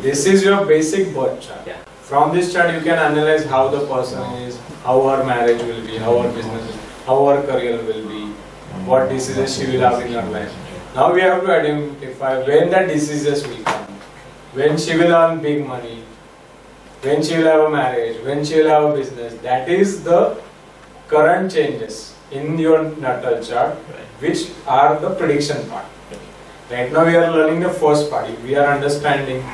This is your basic birth chart. Yeah. From this chart you can analyze how the person is, how her marriage will be, how her business is, how her career will be, what diseases she will have in her life. Now we have to identify when the diseases will come, when she will earn big money, when she will have a marriage, when she will have a business. That is the current changes in your natal chart, which are the prediction part. Right now we are learning the first part. If we are understanding,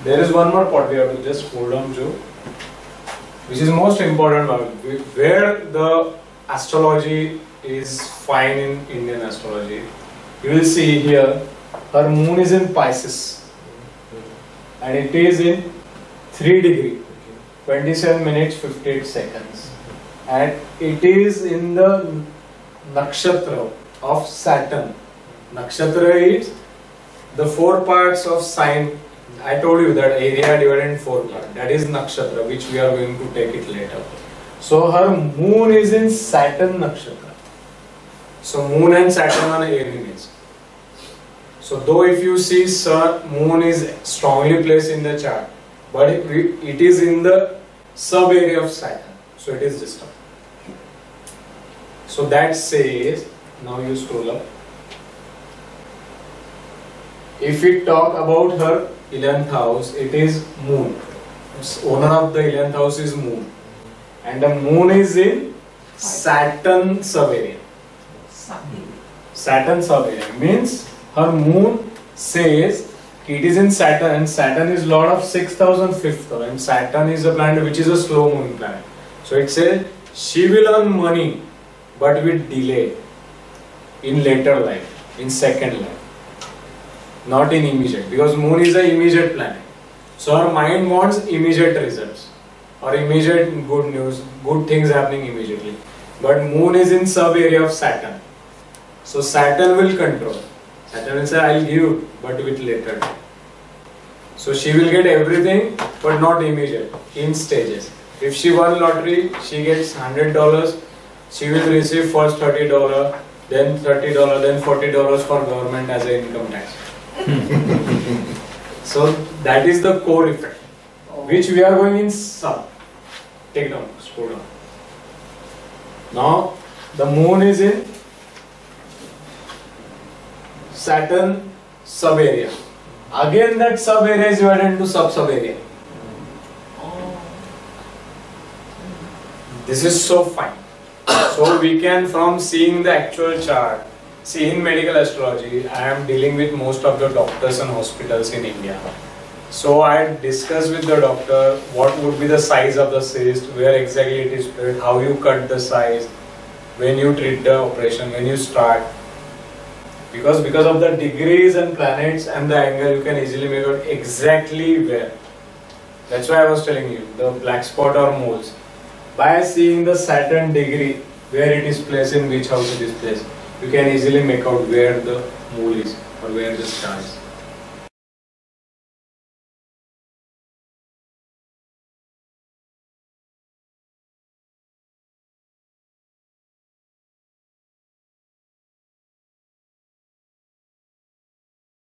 there is one more part we have to just hold on to, which is most important part, where the astrology is fine in Indian astrology. You will see here, her moon is in Pisces and it is in 3 degree, 27 minutes 58 seconds, and it is in the nakshatra of Saturn. Nakshatra is the 4 parts of sign. I told you that area divided in 4 parts. That is nakshatra, which we are going to take it later. So her moon is in Saturn nakshatra. So moon and Saturn are enemies. So though if you see sun, moon is strongly placed in the chart, but it is in the sub area of Saturn. So it is disturbed. So that says, now you scroll up. If we talk about her 11th house, it is moon. Owner of the 11th house is moon. And the moon is in Saturn sub-area. Saturn sub-area means her moon says it is in Saturn, and Saturn is lord of 6,005th house, and Saturn is a planet which is a slow moving planet. So it says she will earn money but with delay in later life, in second life. Not in immediate, because moon is an immediate planet. So her mind wants immediate results or immediate good news, good things happening immediately. But moon is in sub area of Saturn. So Saturn will control. Saturn will say, I'll give you, but with later. So she will get everything, but not immediate, in stages. If she won lottery, she gets $100. She will receive first $30, then $30, then $40 for government as an income tax. So that is the core effect, which we are going in sub. Take down, scroll down. Now the moon is in Saturn sub area. Again that sub area is divided into sub area. This is so fine. So we can, from seeing the actual chart, see in medical astrology, I am dealing with most of the doctors and hospitals in India. So I discuss with the doctor what would be the size of the cyst, where exactly it is spread, how you cut the size, when you treat the operation, when you start. Because of the degrees and planets and the angle, you can easily make out exactly where. That's why I was telling you, the black spot or moles. By seeing the Saturn degree, where it is placed, in which house it is placed, you can easily make out where the mole is or where the star is.